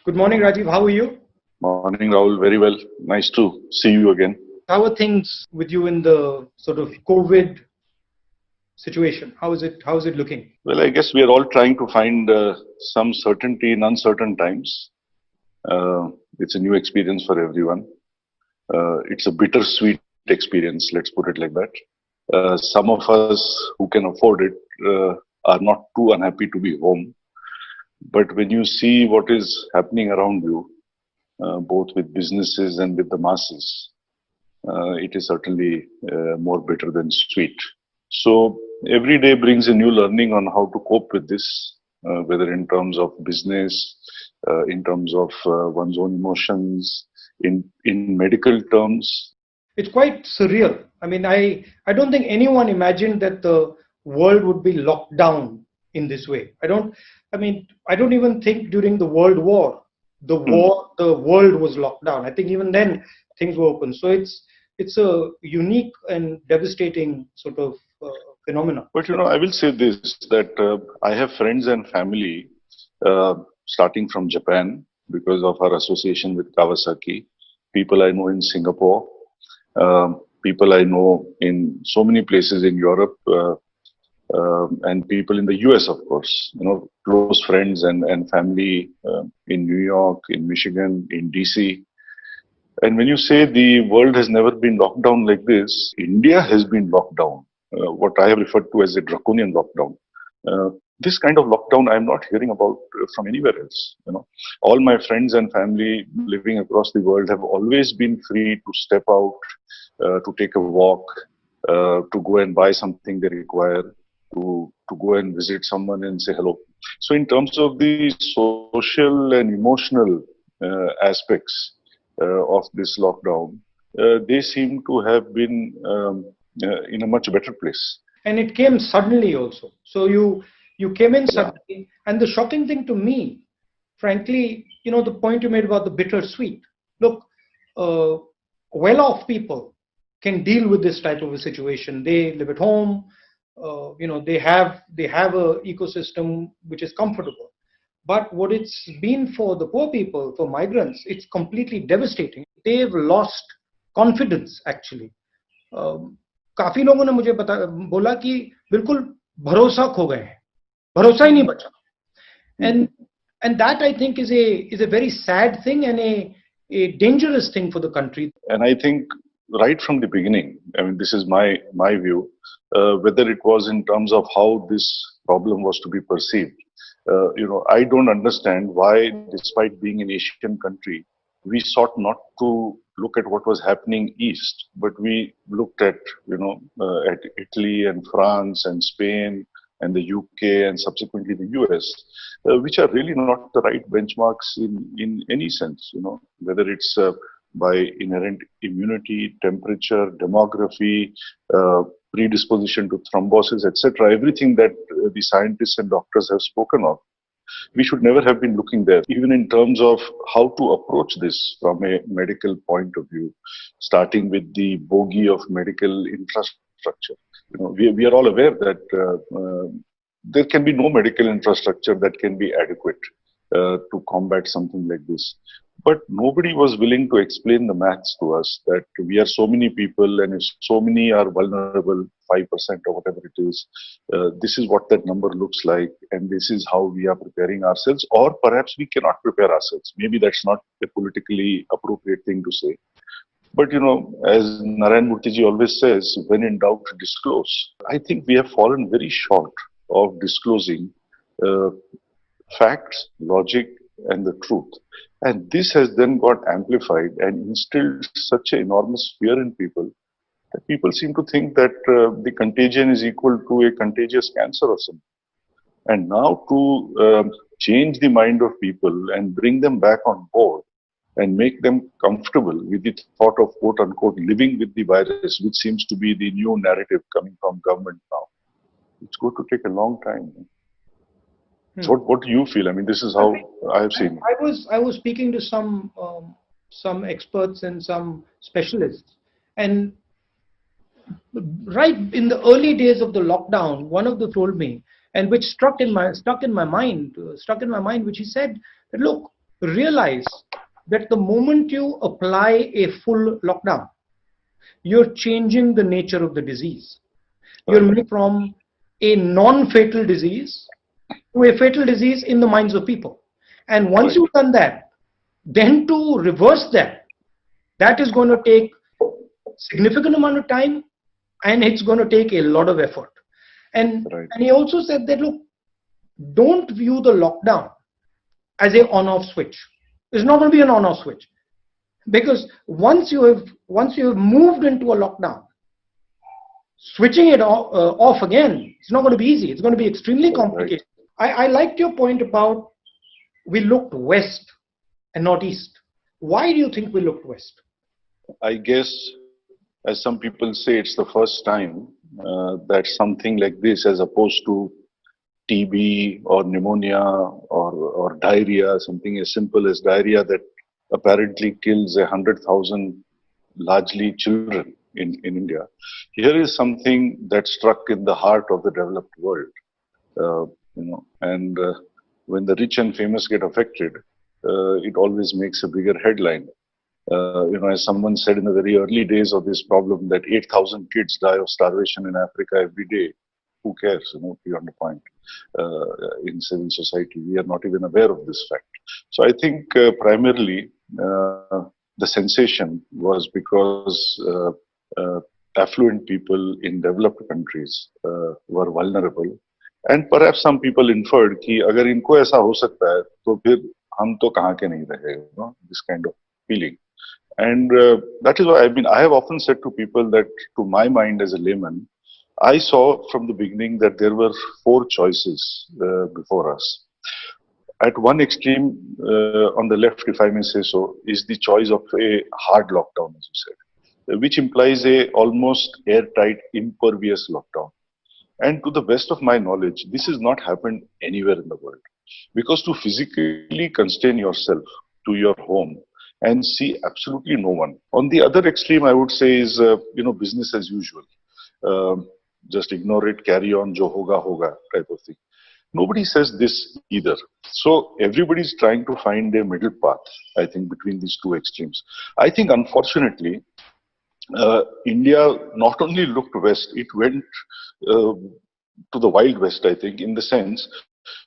Good morning, Rajiv. How are you? Morning, Rahul. Very well. Nice to see you again. How are things with you in the sort of COVID situation? How is it looking? Well, I guess we are all trying to find some certainty in uncertain times. Uh, it's a new experience for everyone. It's a bittersweet experience, let's put it like that. Some of us who can afford it are not too unhappy to be home. But when you see what is happening around you, both with businesses and with the masses, it is certainly more bitter than sweet. So every day brings a new learning on how to cope with this, whether in terms of business, in terms of one's own emotions, in medical terms. It's quite surreal. I mean, I don't think anyone imagined that the world would be locked down in this way. I don't even think during the World War, Hmm. the world was locked down. I think even then things were open. So it's a unique and devastating sort of uh, phenomena. But I will say this that I have friends and family uh, starting from Japan because of our association with Kawasaki, people I know in Singapore, people I know in so many places in Europe, and people in the US, of course, close friends and family in New York, in Michigan, in DC. And when you say the world has never been locked down like this, India has been locked down, what I have referred to as a draconian lockdown. This kind of lockdown I'm not hearing about from anywhere else. All my friends and family living across the world have always been free to step out, to take a walk, to go and buy something they require, to go and visit someone and say hello. So in terms of the social and emotional aspects of this lockdown, they seem to have been in a much better place. And it came suddenly also. So you came in Yeah. suddenly, and the shocking thing to me, frankly, the point you made about the bittersweet. Look, uh, well-off people can deal with this type of a situation. They live at home. They have a ecosystem which is comfortable. But what it's been for the poor people, for migrants, it's completely devastating. They've lost confidence actually. काफी लोगों ने मुझे बोला कि बिल्कुल भरोसा खो गए हैं, भरोसा ही नहीं बचा. Mhm. And that I think is a very sad thing and a dangerous thing for the country. And I think right from the beginning, I mean, this is my view, whether it was in terms of how this problem was to be perceived. I don't understand why, despite being an Asian country, we sought not to look at what was happening east, but we looked at, at Italy and France and Spain and the UK and subsequently the US, which are really not the right benchmarks in any sense, whether it's by inherent immunity, temperature, demography, predisposition to thrombosis, etc. Everything that the scientists and doctors have spoken of, we should never have been looking there, even in terms of how to approach this from a medical point of view, starting with the bogey of medical infrastructure. We are all aware that there can be no medical infrastructure that can be adequate to combat something like this. But nobody was willing to explain the maths to us that we are so many people and if so many are vulnerable, 5% or whatever it is, this is what that number looks like and this is how we are preparing ourselves, or perhaps we cannot prepare ourselves. Maybe that's not a politically appropriate thing to say. But as Narayan Murthy always says, when in doubt, disclose. I think we have fallen very short of disclosing uh, facts, logic, and the truth. And this has then got amplified and instilled such an enormous fear in people that people seem to think that the contagion is equal to a contagious cancer or something. And now to change the mind of people and bring them back on board and make them comfortable with the thought of quote unquote living with the virus, which seems to be the new narrative coming from government now. It's going to take a long time. So Hmm. what do you feel? I mean, this is I how mean, I have seen. I was speaking to some experts and some specialists, and right in the early days of the lockdown, one of them told me, and which struck in my mind, which he said that look, realize that the moment you apply a full lockdown, you're changing the nature of the disease. You're moving from a non-fatal disease to a fatal disease in the minds of people. And once Right. you've done that, then to reverse that, that is going to take significant amount of time, and it's going to take a lot of effort. Right. And he also said that, look, don't view the lockdown as a on-off switch. It's not going to be an on-off switch, because once you have moved into a lockdown, switching it off again, it's not going to be easy. It's going to be extremely Right. complicated. I liked your point about we looked west and not east. Why do you think we looked west? I guess, as some people say, it's the first time that something like this, as opposed to TB or pneumonia or diarrhea, something as simple as diarrhea that apparently kills 100,000 largely children in India. Here is something that struck in the heart of the developed world. And when the rich and famous get affected, it always makes a bigger headline. As someone said in the very early days of this problem, that 8,000 kids die of starvation in Africa every day. Who cares? Beyond the point. In civil society, we are not even aware of this fact. So I think primarily the sensation was because affluent people in developed countries were vulnerable, and perhaps some people inferred कि अगर इनको ऐसा हो सकता है तो फिर हम तो कहाँ के नहीं रहे, this kind of feeling. And that is why I have often said to people that, to my mind as a layman, I saw from the beginning that there were four choices before us. At one extreme, on the left, if I may say so, is the choice of a hard lockdown, as you said, which implies a almost airtight, impervious lockdown. And to the best of my knowledge, this has not happened anywhere in the world. Because to physically constrain yourself to your home and see absolutely no one. On the other extreme, I would say is, business as usual. Just ignore it, carry on, jo hoga hoga type of thing. Nobody says this either. So everybody's trying to find a middle path, I think, between these two extremes. I think, unfortunately, India not only looked west, it went to the Wild West, I think, in the sense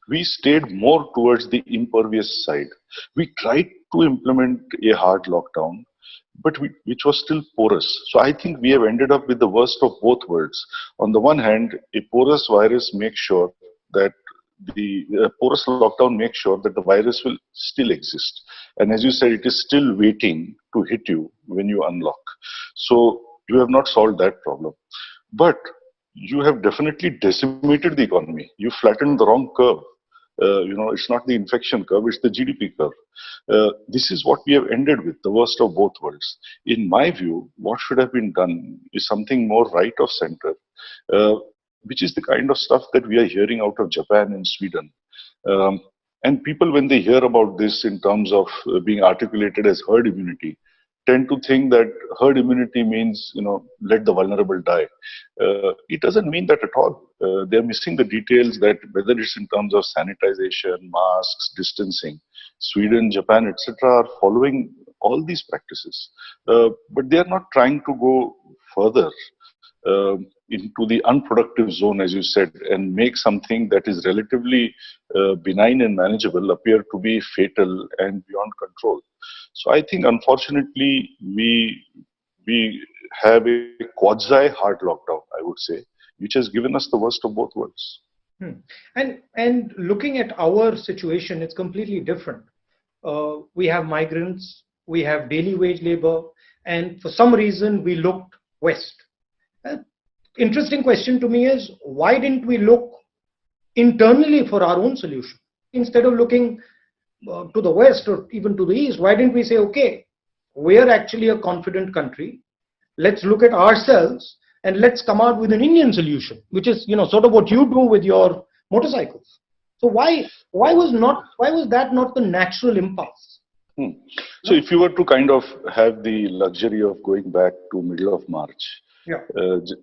we stayed more towards the impervious side. We tried to implement a hard lockdown, but which was still porous. So I think we have ended up with the worst of both worlds. On the one hand, a porous virus makes sure that the porous lockdown makes sure that the virus will still exist. And as you said, it is still waiting to hit you when you unlock. So you have not solved that problem. But you have definitely decimated the economy. You flattened the wrong curve. It's not the infection curve, it's the GDP curve. This is what we have ended with, the worst of both worlds. In my view, what should have been done is something more right of center, uh, which is the kind of stuff that we are hearing out of Japan and Sweden. Um, and people, when they hear about this in terms of being articulated as herd immunity, tend to think that herd immunity means, let the vulnerable die. It doesn't mean that at all. They're missing the details that whether it's in terms of sanitization, masks, distancing, Sweden, Japan, etc., are following all these practices. But they are not trying to go further into the unproductive zone, as you said, and make something that is relatively benign and manageable appear to be fatal and beyond control. So I think, unfortunately, we have a quasi hard lockdown, I would say, which has given us the worst of both worlds. Hmm. And looking at our situation, it's completely different. We have migrants, we have daily wage labor, and for some reason we looked west. Uh, Interesting question to me is, why didn't we look internally for our own solution instead of looking to the west or even to the east? Why didn't we say, okay, we're actually a confident country, let's look at ourselves and let's come out with an Indian solution, which is, sort of what you do with your motorcycles. So why was that not the natural impulse? Hmm. So if you were to kind of have the luxury of going back to middle of March, Yeah.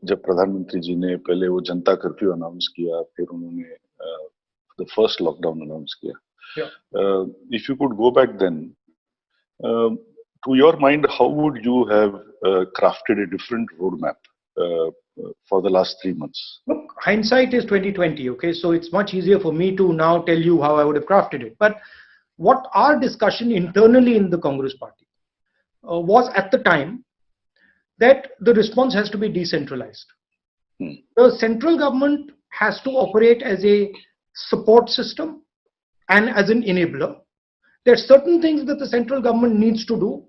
जब प्रधानमंत्री जी ने पहले वो जनता curfew announce किया, फिर उन्होंने the first lockdown announce किया, Yeah. If you could go back then, to your mind, how would you have crafted a different roadmap for the last 3 months? Look, hindsight is 2020. Okay, so it's much easier for me to now tell you how I would have crafted it. But what our discussion internally in the Congress party was at the time that the response has to be decentralized. Hmm. The central government has to operate as a support system and as an enabler. There are certain things that the central government needs to do,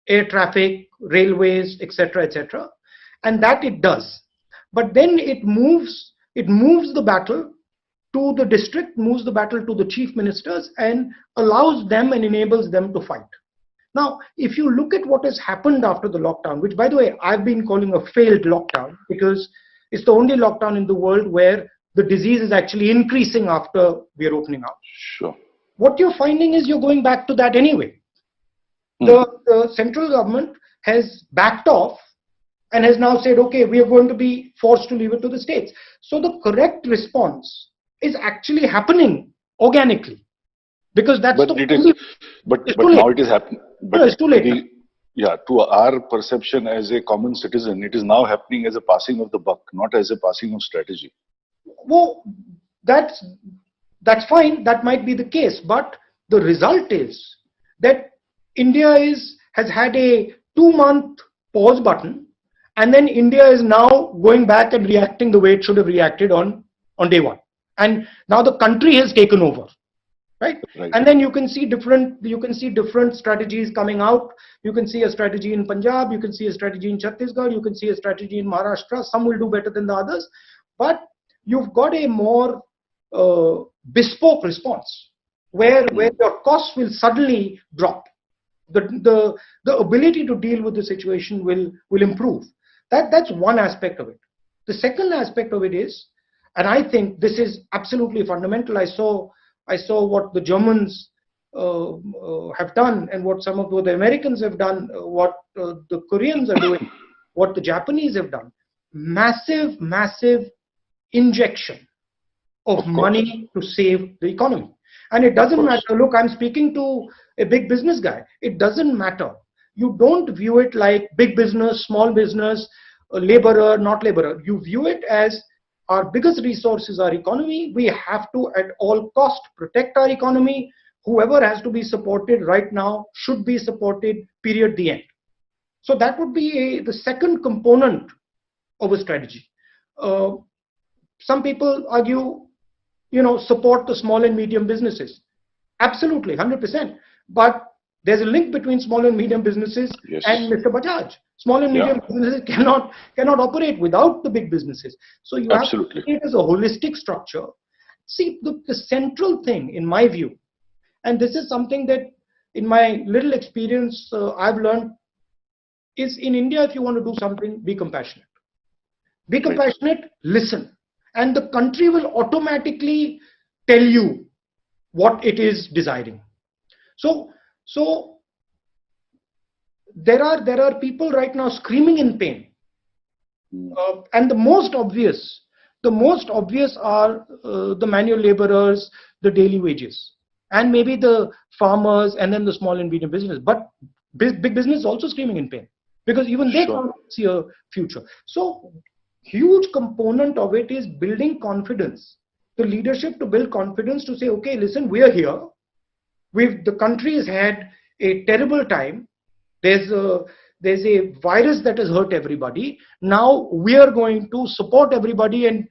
air traffic, railways, etc., and that it does. But then it moves the battle to the district, moves the battle to the chief ministers, and allows them and enables them to fight. Now, if you look at what has happened after the lockdown, which by the way, I've been calling a failed lockdown because it's the only lockdown in the world where the disease is actually increasing after we're opening up. Sure. What you're finding is you're going back to that anyway. Hmm. The central government has backed off and has now said, okay, we are going to be forced to leave it to the states. So the correct response is actually happening organically because that's But the it is, only. but It's but too late. now it is happening. No, But it's too late now. yeah, to our perception as a common citizen, it is now happening as a passing of the buck, not as a passing of strategy. Well, that's that's fine. That might be the case, but the result is that India has had a 2 month pause button, and then India is now going back and reacting the way it should have reacted on day one, and now the country has taken over, right? Right. And then you can see different strategies coming out. You can see a strategy in Punjab, you can see a strategy in Chhattisgarh, you can see a strategy in Maharashtra. Some will do better than the others, but you've got a more bespoke response where your costs will suddenly drop. The ability to deal with the situation will improve. That's one aspect of it. The second aspect of it is, and I think this is absolutely fundamental. I saw what the Germans have done, and what some of the Americans have done, what the Koreans are doing, what the Japanese have done. Massive injection of Of course. money to save the economy. And it doesn't course. matter. Look, I'm speaking to a big business guy. It doesn't matter. You don't view it like big business, small business, laborer, not laborer. You view it as our biggest resource is our economy. We have to, at all cost, protect our economy. Whoever has to be supported right now should be supported, period, the end. So that would be the second component of a strategy. Uh, some people argue, support the small and medium businesses. Absolutely, 100%. But there's a link between small and medium businesses Yes. and Mr. Bajaj. Small and Yeah. medium businesses cannot operate without the big businesses. So you have to Absolutely. see it as a holistic structure. See, the central thing, in my view, and this is something that in my little experience I've learned, is in India, if you want to do something, be compassionate. Be Right. compassionate, listen, and the country will automatically tell you what it is desiring. So there are people right now screaming in pain, Hmm. and the most obvious are the manual laborers, the daily wages, and maybe the farmers, and then the small and medium business. But big business is also screaming in pain because even they Sure. can't see a future. So huge component of it is building confidence. The leadership to build confidence to say, okay, listen, we are here. The country has had a terrible time. There's a virus that has hurt everybody. Now we are going to support everybody and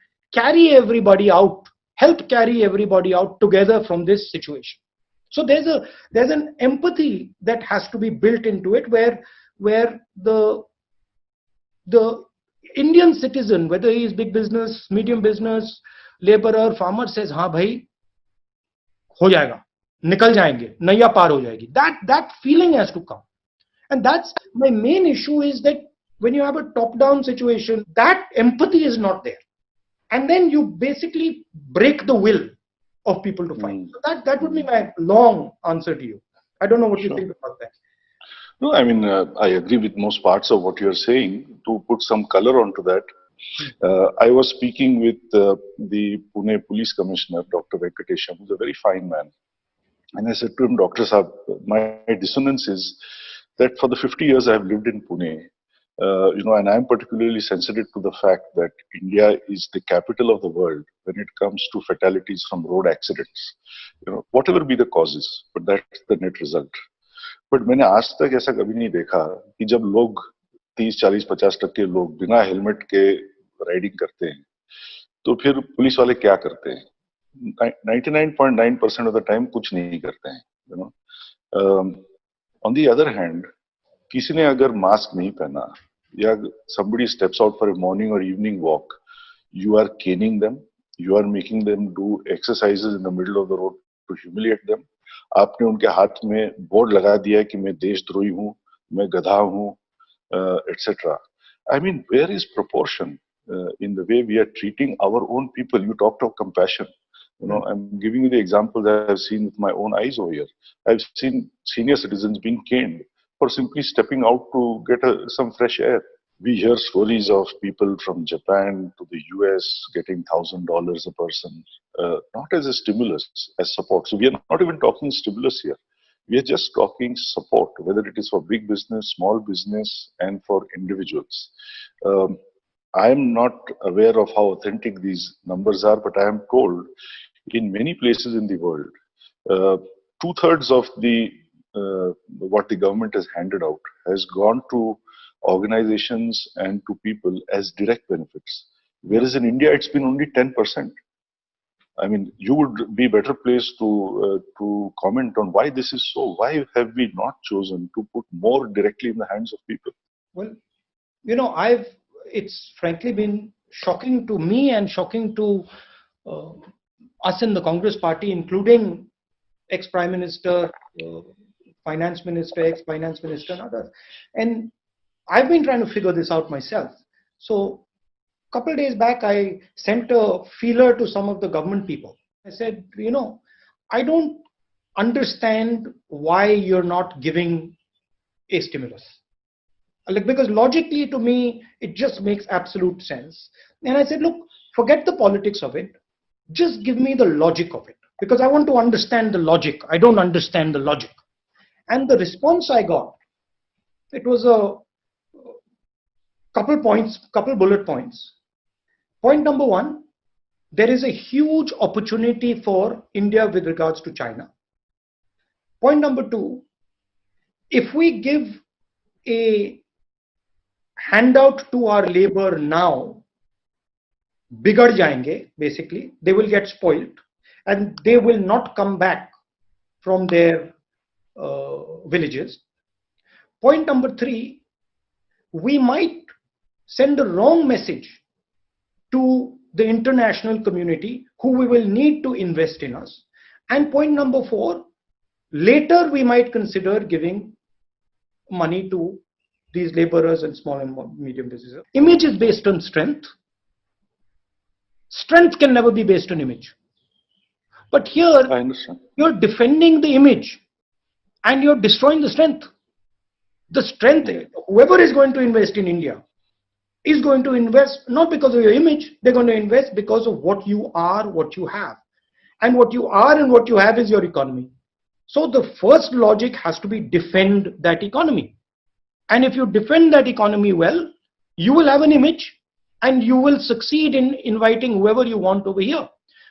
help carry everybody out together from this situation. So there's an empathy that has to be built into it, where the Indian citizen, whether he is big business, medium business, laborer, farmer, says, हाँ भाई, हो जाएगा, निकल जाएंगे, नैया पार हो जाएगी. That feeling has to come. And that's my main issue, is that when you have a top-down situation, that empathy is not there. And then you basically break the will of people to fight. Hmm. So that would be my long answer to you. I don't know what you Sure. think about that. No, I mean, I agree with most parts of what you're saying. To put some color onto that, I was speaking with the Pune Police Commissioner, Dr. Venkatesham, who's a very fine man. And I said to him, Dr. Saab, my dissonance is that for the 50 years I've lived in Pune, and I'm particularly sensitive to the fact that India is the capital of the world when it comes to fatalities from road accidents. Whatever be the causes, but that's the net result. But मैंने आज तक ऐसा कभी नहीं देखा कि जब लोग 30, 40, 50% लोग बिना हेलमेट के राइडिंग करते हैं तो फिर पुलिस वाले क्या करते हैं 99.9% ऑफ द टाइम कुछ नहीं करते हैं ऑन दी अदर हैंड किसी ने अगर मास्क नहीं पहना या somebody steps out for a morning or evening walk, you are caning them, you are making them do exercises in the middle of the road to humiliate them. आपने उनके हाथ में बोर्ड लगा दिया है कि मैं देशद्रोही हूँ, मैं गधा हूँ, etc. I mean, where is proportion in the way we are treating our own people? You talked of compassion. I'm giving you the example that I've seen with my own eyes over here. I've seen senior citizens being caned for simply stepping out to get some fresh air. We hear stories of people from Japan to the US getting $1,000 a person, not as a stimulus, as support. So we are not even talking stimulus here. We are just talking support, whether it is for big business, small business, and for individuals. I am not aware of how authentic these numbers are, but I am told in many places in the world, two-thirds of the what the government has handed out has gone to organizations and to people as direct benefits. Whereas in India, it's been only 10%. I mean, you would be better placed to comment on why this is so. Why have we not chosen to put more directly in the hands of people? Well, it's frankly been shocking to me and shocking to us in the Congress party, including ex-Prime Minister, Finance Minister, ex-Finance Minister, and others. And I've been trying to figure this out myself. So a couple of days back, I sent a feeler to some of the government people. I said, I don't understand why you're not giving a stimulus. Because logically to me, it just makes absolute sense. And I said, look, forget the politics of it. Just give me the logic of it. Because I want to understand the logic. I don't understand the logic. And the response I got, it was a couple bullet points. Point number one, there is a huge opportunity for India with regards to China. Point number two, if we give a handout to our labor now, bigad jayenge, basically, they will get spoiled and they will not come back from their villages. Point number three, we might send the wrong message to the international community who we will need to invest in us. And point number four, later we might consider giving money to these laborers and small and medium businesses. Image is based on strength. Strength can never be based on image. But here, you're defending the image and you're destroying the strength. The strength, whoever is going to invest in India is going to invest not because of your image, they're going to invest because of what you are, what you have. And what you are and what you have is your economy. So the first logic has to be defend that economy. And if you defend that economy well, you will have an image and you will succeed in inviting whoever you want over here.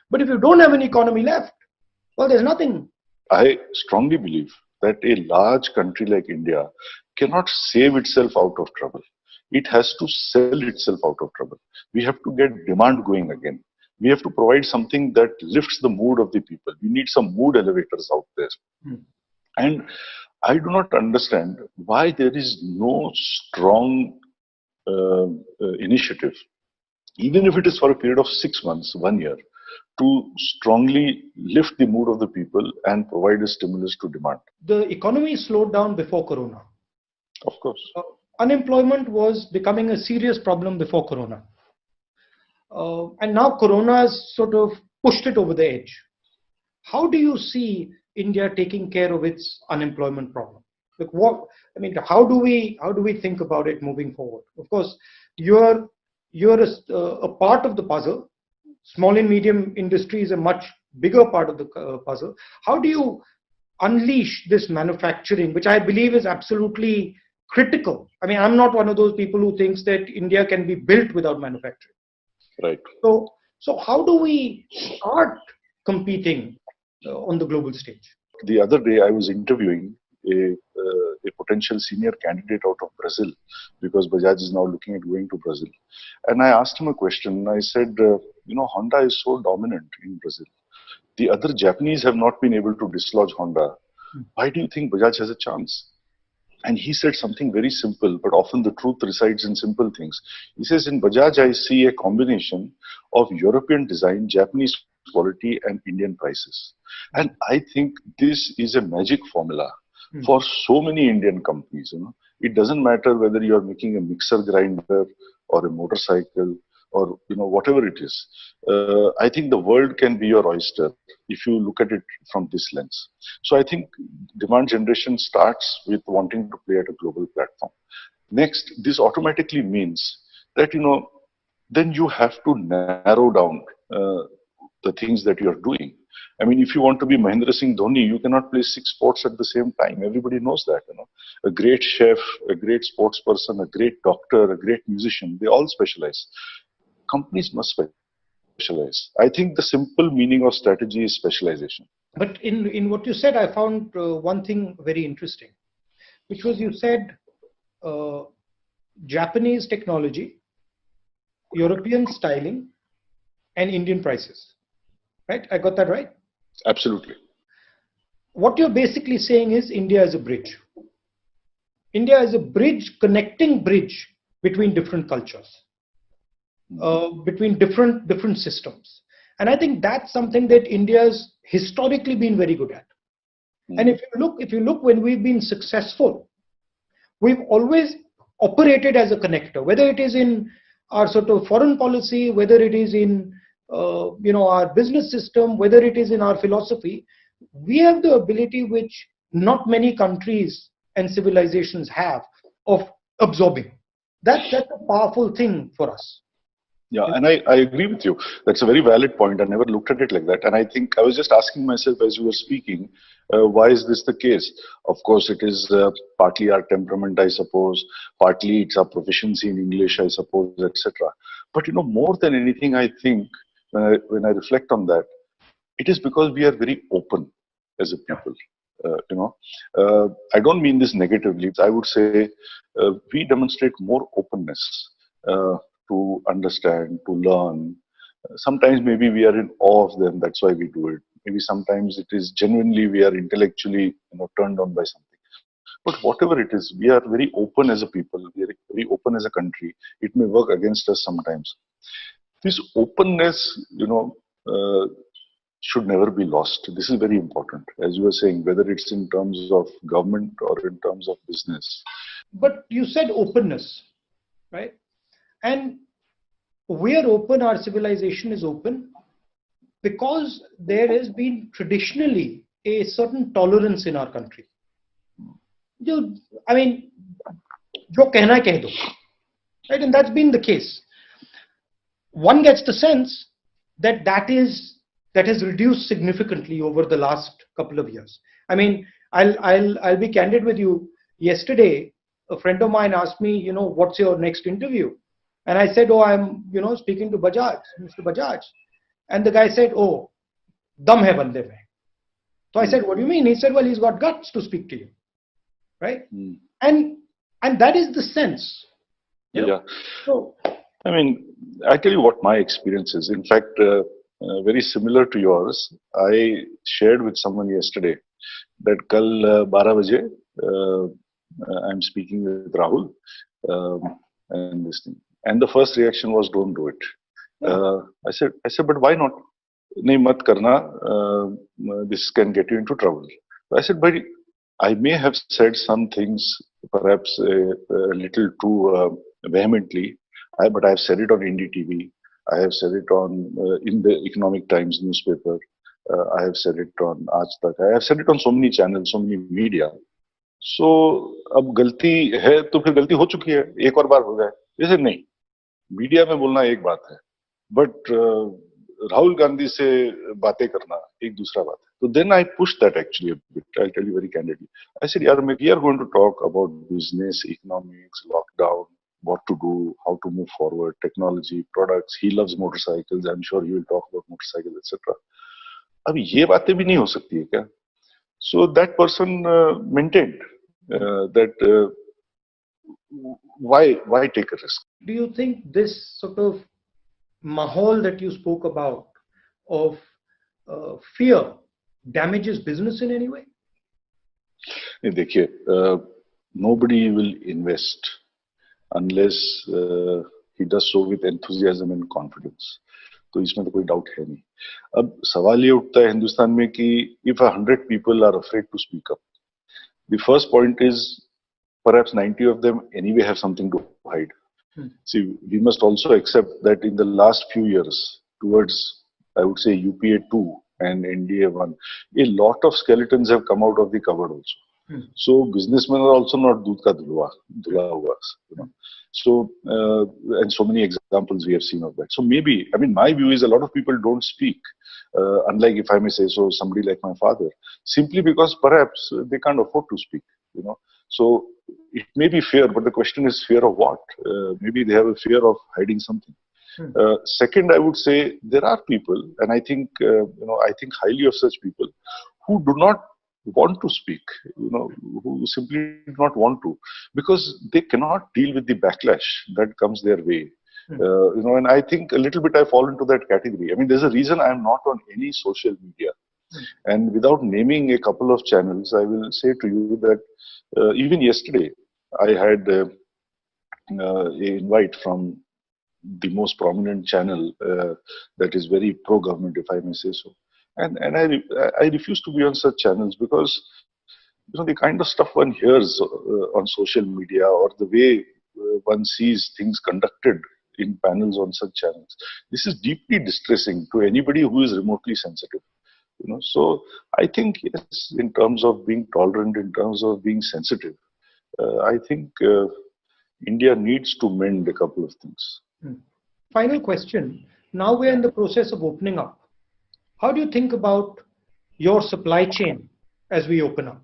But if you don't have an economy left, well, there's nothing. I strongly believe that a large country like India cannot save itself out of trouble. It has to sell itself out of trouble. We have to get demand going again. We have to provide something that lifts the mood of the people. We need some mood elevators out there. And I do not understand why there is no strong initiative, even if it is for a period of 6 months, 1 year, to strongly lift the mood of the people and provide a stimulus to demand. The economy slowed down before Corona. Of course. Unemployment was becoming a serious problem before Corona. And now Corona has sort of pushed it over the edge. How do you see India taking care of its unemployment problem? How do we think about it moving forward? Of course, you're a part of the puzzle. Small and medium industry is a much bigger part of the puzzle. How do you unleash this manufacturing, which I believe is absolutely critical. I mean, I'm not one of those people who thinks that India can be built without manufacturing. Right. So how do we start competing on the global stage? The other day, I was interviewing a potential senior candidate out of Brazil, because Bajaj is now looking at going to Brazil. And I asked him a question. I said, Honda is so dominant in Brazil. The other Japanese have not been able to dislodge Honda. Why do you think Bajaj has a chance? And he said something very simple, but often the truth resides in simple things. He says, in Bajaj, I see a combination of European design, Japanese quality, and Indian prices. And I think this is a magic formula for so many Indian companies. It doesn't matter whether you're making a mixer grinder or a motorcycle or whatever it is. I think the world can be your oyster if you look at it from this lens. So I think demand generation starts with wanting to play at a global platform. Next, this automatically means that then you have to narrow down the things that you're doing. I mean, if you want to be Mahendra Singh Dhoni, you cannot play 6 sports at the same time. Everybody knows that. A great chef, a great sports person, a great doctor, a great musician, they all specialize. Companies must specialize. I think the simple meaning of strategy is specialization. But in what you said, I found one thing very interesting, which was you said Japanese technology, European styling, and Indian prices. Right? I got that right? Absolutely. What you're basically saying is India is a bridge. India is a bridge, connecting bridge between different cultures, between different systems. And I think that's something that India's historically been very good at. And if you look when we've been successful, we've always operated as a connector, whether it is in our sort of foreign policy, whether it is in our business system, whether it is in our philosophy. We have the ability which not many countries and civilizations have of absorbing. That's a powerful thing for us. Yeah, and I agree with you. That's a very valid point. I never looked at it like that. And I think I was just asking myself as you were speaking, why is this the case? Of course, it is partly our temperament, I suppose. Partly it's our proficiency in English, I suppose, etc. But more than anything, I think when I reflect on that, it is because we are very open as a people. I don't mean this negatively. I would say we demonstrate more openness to understand, to learn. Sometimes maybe we are in awe of them. That's why we do it. Maybe sometimes it is genuinely we are intellectually turned on by something. But whatever it is, we are very open as a people. We are very open as a country. It may work against us sometimes. This openness, should never be lost. This is very important, as you were saying, whether it's in terms of government or in terms of business. But you said openness, right? And we are open, our civilization is open, because there has been traditionally a certain tolerance in our country. Jo kehna hai keh do, right? And that's been the case. One gets the sense that has reduced significantly over the last couple of years. I mean, I'll be candid with you. Yesterday, a friend of mine asked me, what's your next interview? And I said, oh, I'm, speaking to Bajaj, Mr. Bajaj. And the guy said, oh, dum hai bande mein. So I said, what do you mean? He said, well, he's got guts to speak to you. Right? And that is the sense. Yeah. So, I mean, I tell you what my experience is. In fact, very similar to yours. I shared with someone yesterday that kal 12 baje, I'm speaking with Rahul and this thing. And the first reaction was, don't do it. I said, but why not? Nahi mat karna, this can get you into trouble. I said, but I may have said some things perhaps a little too vehemently, but I have said it on Indie TV. I have said it on in the Economic Times newspaper. I have said it on Aaj Tak. I have said it on so many channels, so many media. So, अब गलती है तो फिर गलती हो चुकी है. एक और बार हो गया. जैसे नहीं, मीडिया में बोलना एक बात है, but राहुल गांधी से बातें करना एक दूसरा बात है. तो then I pushed that actually a bit. I'll tell you very candidly. I said, यार we are going to talk about business, economics, lockdown, what to do, how to move forward, technology, products. He loves motorcycles. I'm sure he will talk about motorcycles, etc. अब ये बातें भी नहीं हो सकती है क्या? So that person maintained that why take a risk? Do you think this sort of mahal that you spoke about of fear damages business in any way? नहीं देखिए, nobody will invest unless he does so with enthusiasm and confidence. तो इसमें तो कोई doubt है नहीं. अब सवाल ये उठता है हिंदुस्तान में कि if 100 people are afraid to speak up, the first point is perhaps 90 of them anyway have something to hide. See, we must also accept that in the last few years, towards, I would say, UPA 2 and NDA 1, a lot of skeletons have come out of the cupboard also. So businessmen are also not दूध का धुलवा हुआ, you know. So and so many examples we have seen of that. So maybe, I mean, my view is a lot of people don't speak, unlike, if I may say so, somebody like my father, simply because perhaps they can't afford to speak, you know. So it may be fear, but the question is fear of what? Maybe they have a fear of hiding something. Second, I would say there are people, and I think I think highly of such people who do not want to speak, you know, who simply do not want to, because they cannot deal with the backlash that comes their way. You know, and I think a little bit I fall into that category. I mean, there's a reason I'm not on any social media. And without naming a couple of channels, I will say to you that even yesterday, I had an invite from the most prominent channel that is very pro-government, if I may say so. And I refuse to be on such channels because, you know, the kind of stuff one hears on social media or the way one sees things conducted in panels on such channels, this is deeply distressing to anybody who is remotely sensitive. You know, so I think, yes, in terms of being tolerant, in terms of being sensitive, I think India needs to mend a couple of things. Final question. Now we're in the process of opening up. How do you think about your supply chain as we open up?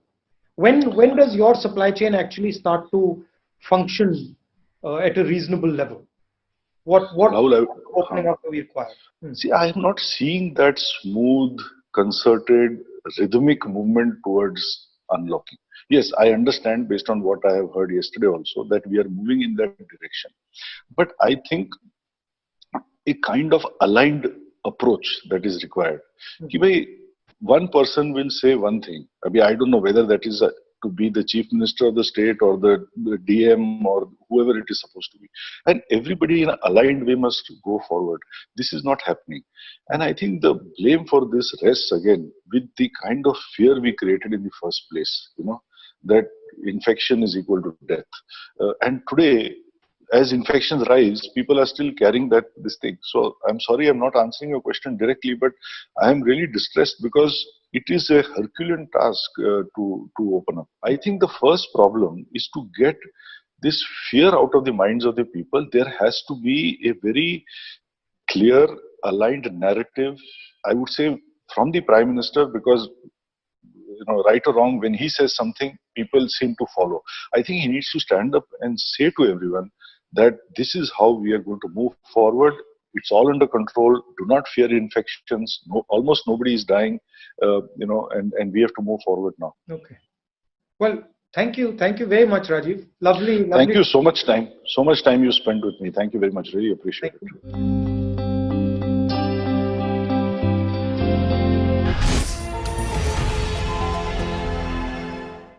When does your supply chain actually start to function at a reasonable level? What Rahul, opening up do we require? See, I am not seeing that smooth, concerted, rhythmic movement towards unlocking. Yes, I understand based on what I have heard yesterday also that we are moving in that direction. But I think a kind of aligned approach that is required. Ki bhai, one person will say one thing. I don't know whether that is to be the chief minister of the state or the DM or whoever it is supposed to be. And everybody in an aligned way must go forward. This is not happening. And I think the blame for this rests again with the kind of fear we created in the first place, you know, that infection is equal to death. And today, as infections rise, people are still carrying this thing. So I'm sorry, I'm not answering your question directly, but I am really distressed because it is a Herculean task to open up. I think the first problem is to get this fear out of the minds of the people. There has to be a very clear, aligned narrative, I would say, from the Prime Minister, because, you know, right or wrong, when he says something, people seem to follow. I think he needs to stand up and say to everyone that this is how we are going to move forward. It's all under control. Do not fear infections. No, almost nobody is dying, you know, and we have to move forward now. Okay. Well, thank you very much, Rajiv. Lovely. Thank you so much time you spent with me. Thank you very much. Really appreciate it.